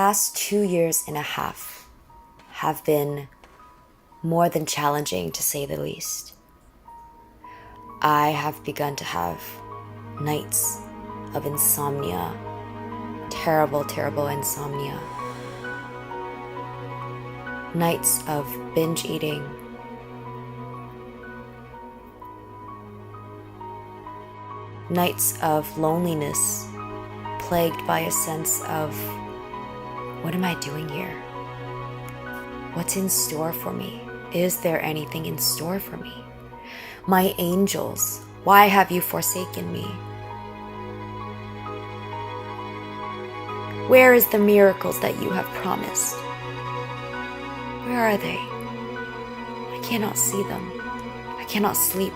past 2 years and a half have been more than challenging, to say the least. I have begun to have nights of insomnia, terrible, terrible insomnia. Nights of binge eating. Nights of loneliness, plagued by a sense of, what am I doing here? What's in store for me? Is there anything in store for me? My angels, why have you forsaken me? Where is the miracles that you have promised? Where are they? I cannot see them. I cannot sleep.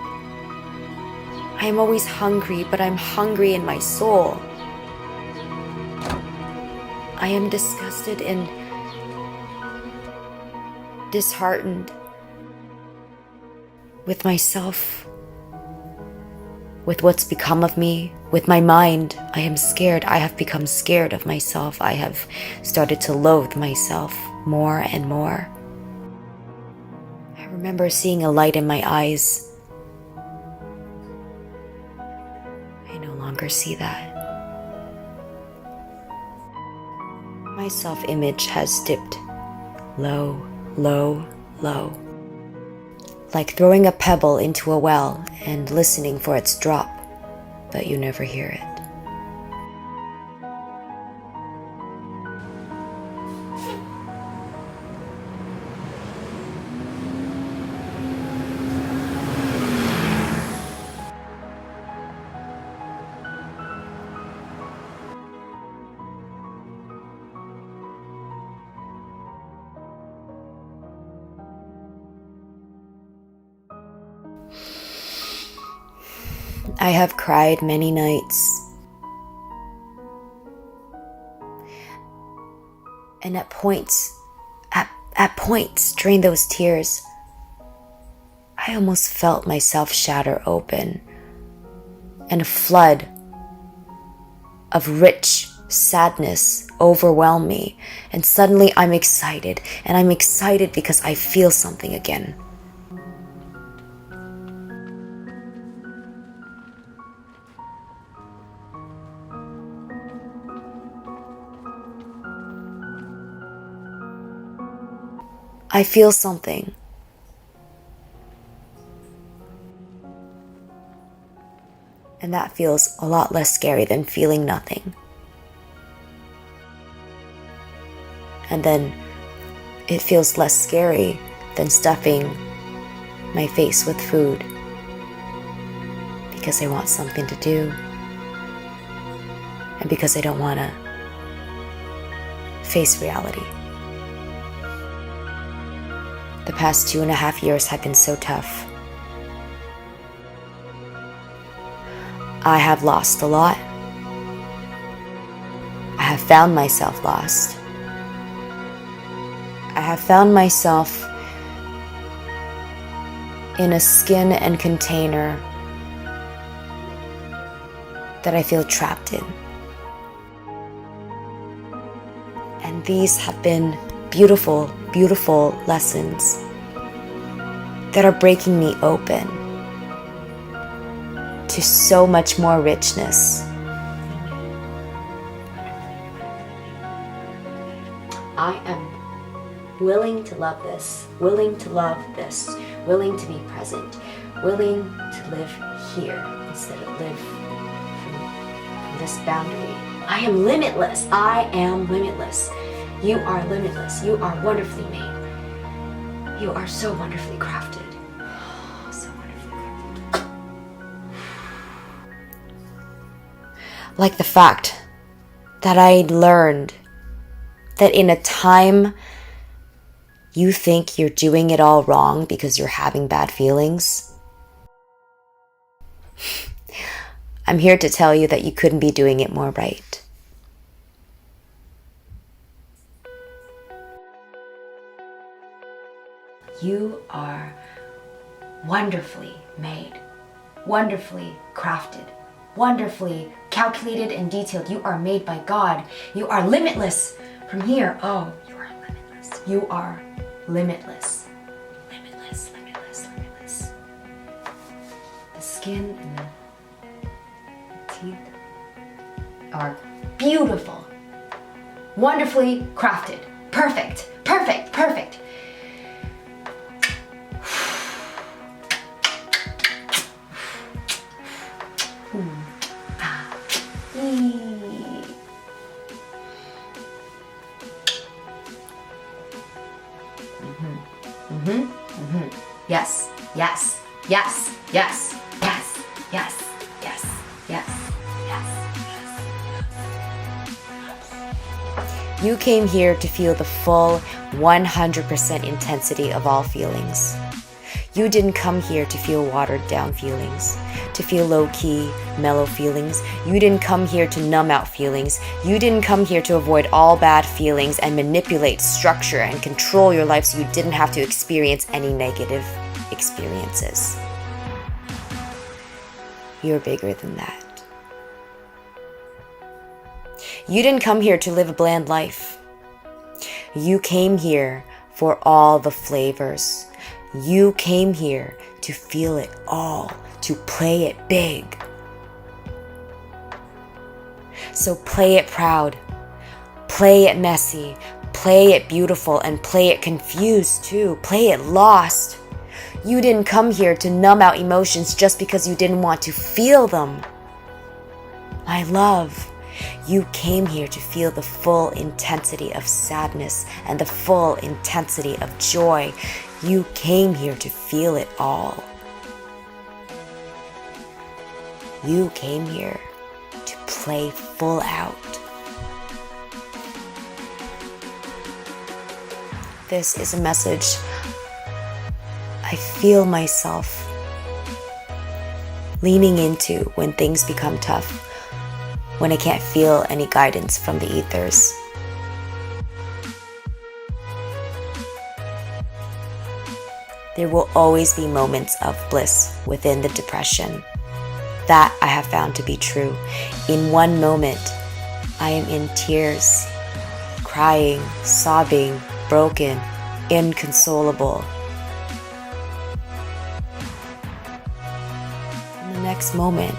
I am always hungry, but I'm hungry in my soul. I am disgusted and disheartened with myself, with what's become of me, with my mind. I am scared. I have become scared of myself. I have started to loathe myself more and more. I remember seeing a light in my eyes. I no longer see that. My self-image has dipped low, low, low. Like throwing a pebble into a well and listening for its drop, but you never hear it. I have cried many nights, and at points during those tears, I almost felt myself shatter open, and a flood of rich sadness overwhelm me, and suddenly I'm excited, and I'm excited because I feel something again. I feel something. And that feels a lot less scary than feeling nothing. And then it feels less scary than stuffing my face with food because I want something to do and because I don't want to face reality. The past 2.5 years have been so tough. I have lost a lot. I have found myself lost. I have found myself in a skin and container that I feel trapped in. And these have been beautiful, beautiful lessons that are breaking me open to so much more richness. I am willing to love this, willing to love this, willing to be present, willing to live here instead of live from this boundary. I am limitless. I am limitless. You are limitless. You are wonderfully made. You are so wonderfully crafted. So wonderfully crafted. Like the fact that I learned that in a time you think you're doing it all wrong because you're having bad feelings, I'm here to tell you that you couldn't be doing it more right. You are wonderfully made, wonderfully crafted, wonderfully calculated and detailed. You are made by God. You are limitless. From here, oh, you are limitless. You are limitless. Limitless, limitless, limitless. The skin and the teeth are beautiful. Wonderfully crafted. Perfect, perfect, perfect. Yes, yes, yes, yes, yes, yes, yes, yes, yes, yes. You came here to feel the full 100% intensity of all feelings. You didn't come here to feel watered down feelings, to feel low-key, mellow feelings. You didn't come here to numb out feelings. You didn't come here to avoid all bad feelings and manipulate, structure, and control your life so you didn't have to experience any negative experiences. You're bigger than that. You didn't come here to live a bland life. You came here for all the flavors. You came here to feel it all, to play it big. So play it proud, play it messy, play it beautiful, and play it confused too. Play it lost. You didn't come here to numb out emotions just because you didn't want to feel them. My love, you came here to feel the full intensity of sadness and the full intensity of joy. You came here to feel it all. You came here to play full out. This is a message I feel myself leaning into when things become tough, when I can't feel any guidance from the ethers. There will always be moments of bliss within the depression. That I have found to be true. In one moment, I am in tears, crying, sobbing, broken, inconsolable. In the next moment,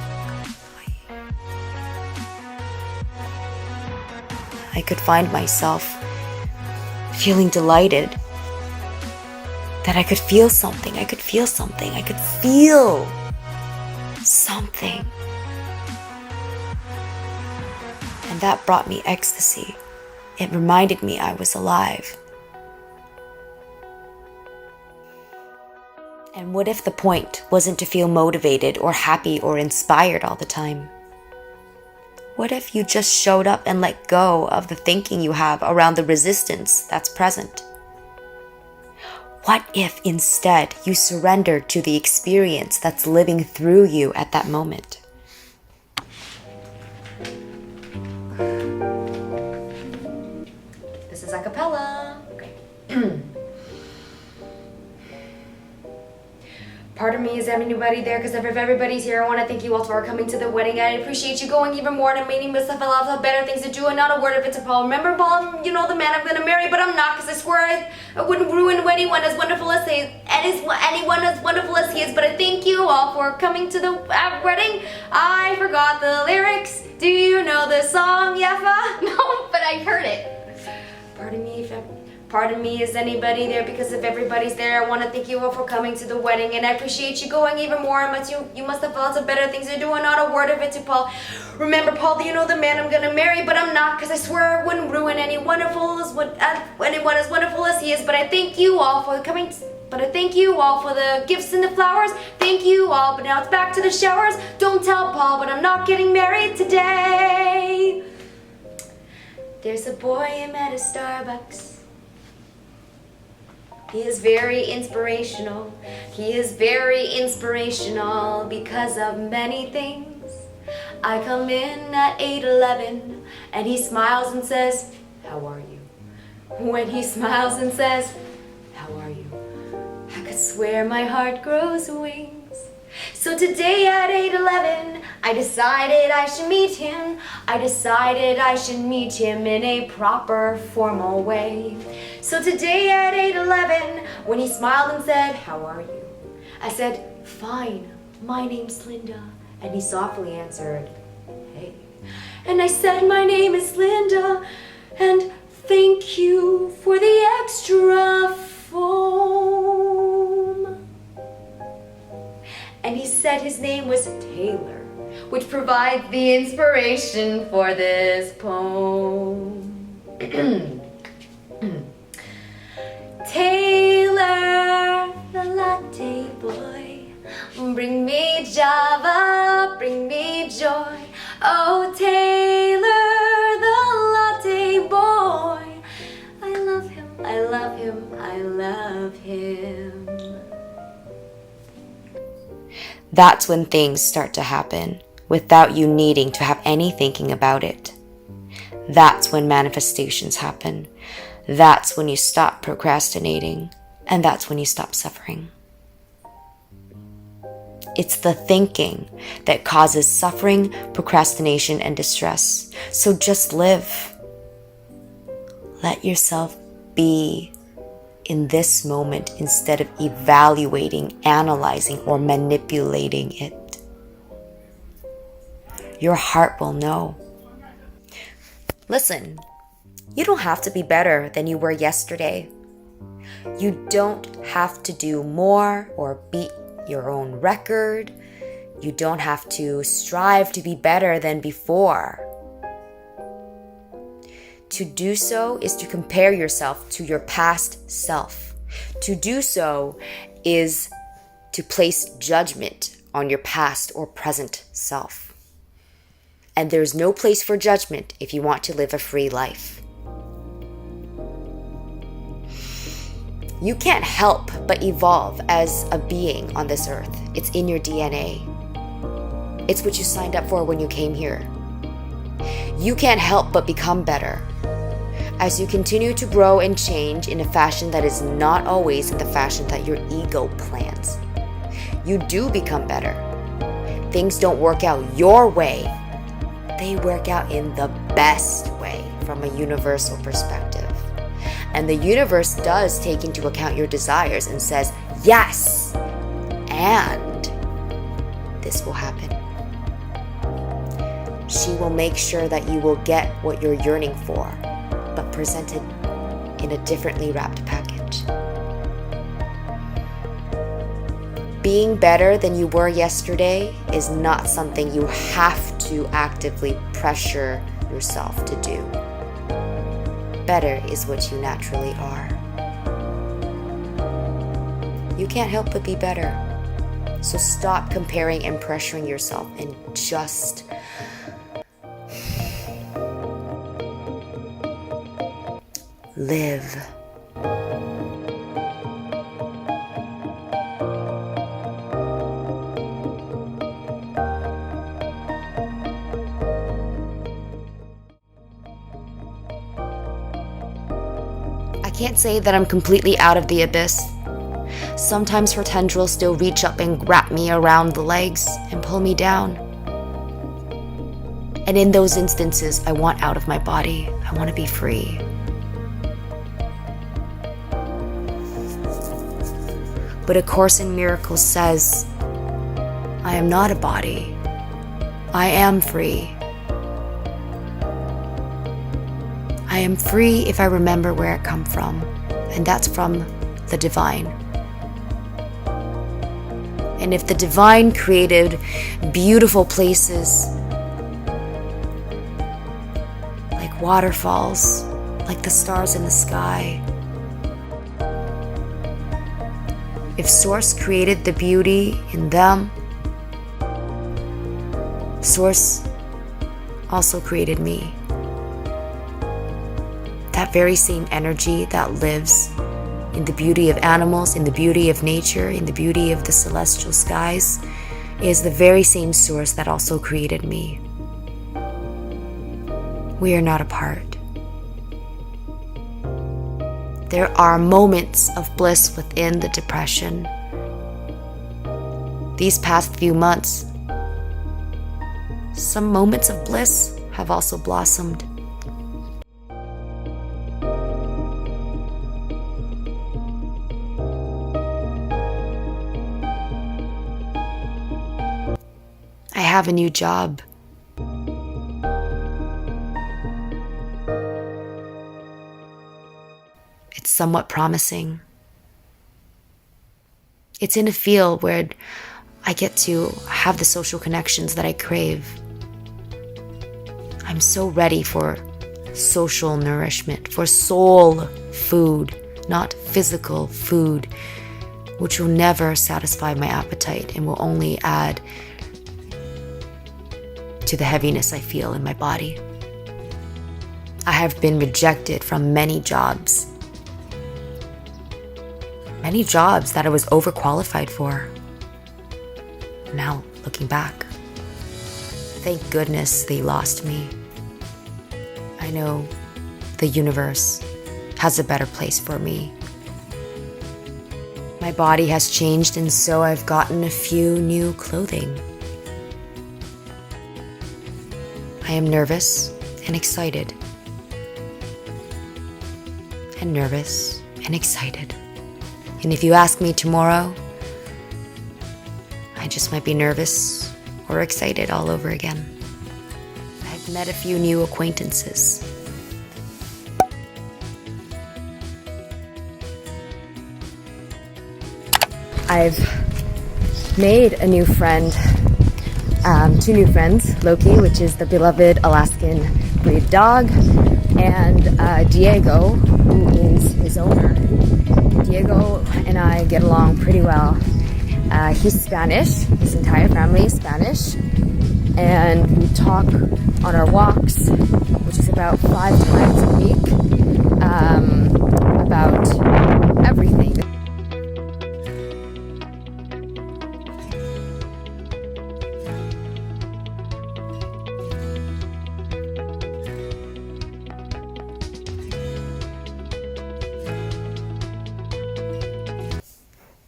I could find myself feeling delighted that I could feel something. I could feel something. I could feel something. And that brought me ecstasy. It reminded me I was alive. And what if the point wasn't to feel motivated or happy or inspired all the time? What if you just showed up and let go of the thinking you have around the resistance that's present? What if instead you surrendered to the experience that's living through you at that moment? This is a cappella. Okay. Part of me is anybody there, because if everybody's here, I want to thank you all for coming to the wedding. I appreciate you going even more and meeting with stuff. I love better things to do, and not a word of it to Paul. Remember, Paul, you know the man I'm going to marry, but I'm not, because I swear I wouldn't ruin anyone as wonderful as he is, anyone as wonderful as he is. But I thank you all for coming to the wedding. I forgot the lyrics. Do you know the song, Yafa? No, but I heard it. Pardon me, is anybody there? Because if everybody's there, I want to thank you all for coming to the wedding, and I appreciate you going even more. But you must have lots of better things to do, and not a word of it to Paul. Remember, Paul, you know the man I'm gonna marry, but I'm not, because I swear I wouldn't ruin anyone as wonderful as he is. But I thank you all for coming. But I thank you all for the gifts and the flowers. Thank you all. But now it's back to the showers. Don't tell Paul, but I'm not getting married today. There's a boy I met at Starbucks. He is very inspirational. He is very inspirational because of many things. I come in at 8:11 and he smiles and says, "How are you?" When he smiles and says, "How are you?" I could swear my heart grows wings. So today at 8:11, I decided I should meet him. I decided I should meet him in a proper, formal way. So today at 8:11, when he smiled and said, "How are you?" I said, "Fine, my name's Linda." And he softly answered, "Hey." And I said, "My name is Linda, and thank you for the extra foam." And he said his name was Taylor, which provides the inspiration for this poem. Taylor, the latte boy, bring me Java, bring me joy. Oh, Taylor, the latte boy, I love him, I love him, I love him. That's when things start to happen without you needing to have any thinking about it. That's when manifestations happen. That's when you stop procrastinating, and that's when you stop suffering. It's the thinking that causes suffering, procrastination, and distress. So just live. Let yourself be in this moment instead of evaluating, analyzing, or manipulating it. Your heart will know. Listen, you don't have to be better than you were yesterday. You don't have to do more or beat your own record. You don't have to strive to be better than before. To do so is to compare yourself to your past self. To do so is to place judgment on your past or present self. And there's no place for judgment if you want to live a free life. You can't help but evolve as a being on this earth. It's in your DNA. It's what you signed up for when you came here. You can't help but become better. As you continue to grow and change in a fashion that is not always in the fashion that your ego plans, you do become better. Things don't work out your way. They work out in the best way from a universal perspective. And the universe does take into account your desires and says, yes, and this will happen. She will make sure that you will get what you're yearning for, but presented in a differently wrapped package. Being better than you were yesterday is not something you have to actively pressure yourself to do. Better is what you naturally are. You can't help but be better. So stop comparing and pressuring yourself and just live. I can't say that I'm completely out of the abyss. Sometimes her tendrils still reach up and wrap me around the legs and pull me down. And in those instances, I want out of my body. I want to be free. But A Course in Miracles says, I am not a body. I am free. I am free if I remember where it come from, and that's from the divine. And if the divine created beautiful places like waterfalls, like the stars in the sky, if Source created the beauty in them, Source also created me. That very same energy that lives in the beauty of animals, in the beauty of nature, in the beauty of the celestial skies, is the very same Source that also created me. We are not apart. There are moments of bliss within the depression. These past few months, some moments of bliss have also blossomed. I have a new job. It's somewhat promising. It's in a field where I get to have the social connections that I crave. I'm so ready for social nourishment, for soul food, not physical food, which will never satisfy my appetite and will only add to the heaviness I feel in my body. I have been rejected from many jobs that I was overqualified for. Now, looking back, thank goodness they lost me. I know the universe has a better place for me. My body has changed, and so I've gotten a few new clothing. I am nervous and excited. And nervous and excited. And if you ask me tomorrow, I just might be nervous or excited all over again. I've met a few new acquaintances. I've made a new friend, two new friends, Loki, which is the beloved Alaskan breed dog, and Diego, who is his owner. Diego and I get along pretty well. He's Spanish, his entire family is Spanish, and we talk on our walks, which is about 5 times a week, about everything.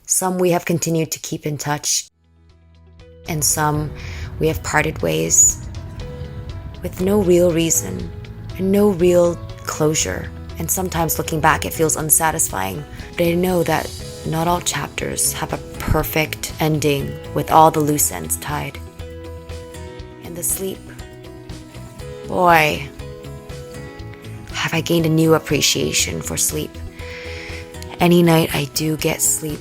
Some we have continued to keep in touch, and some we have parted ways with no real reason and no real closure. And sometimes looking back, it feels unsatisfying. But I know that not all chapters have a perfect ending with all the loose ends tied. And the sleep, boy, have I gained a new appreciation for sleep. Any night I do get sleep,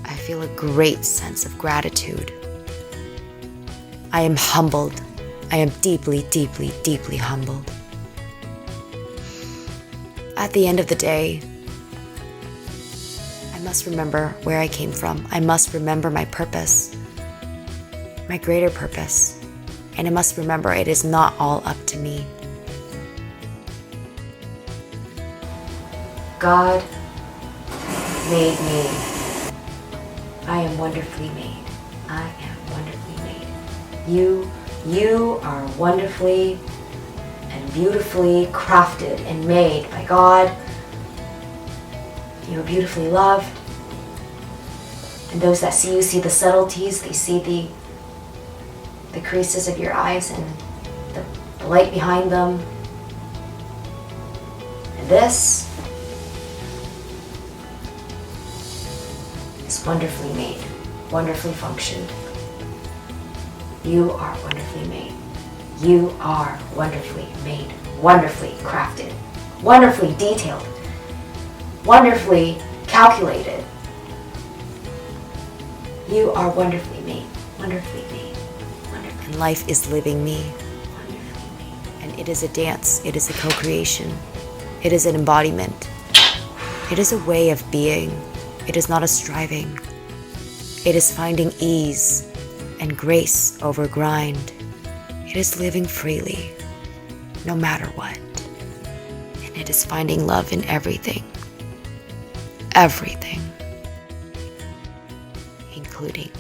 I feel a great sense of gratitude. I am humbled. I am deeply, deeply, deeply humbled. At the end of the day, I must remember where I came from. I must remember my purpose, my greater purpose. And I must remember it is not all up to me. God made me. I am wonderfully made. I am wonderfully made. You are wonderfully and beautifully crafted and made by God. You are beautifully loved. And those that see you see the subtleties. They see the creases of your eyes and the light behind them. And this is wonderfully made, wonderfully functioned. You are wonderfully made. You are wonderfully made, wonderfully crafted, wonderfully detailed, wonderfully calculated. You are wonderfully made, wonderfully made, wonderfully. And life is living me. Wonderfully made. And it is a dance. It is a co-creation. It is an embodiment. It is a way of being. It is not a striving. It is finding ease and grace over grind. It is living freely, no matter what. And it is finding love in everything. Everything. Including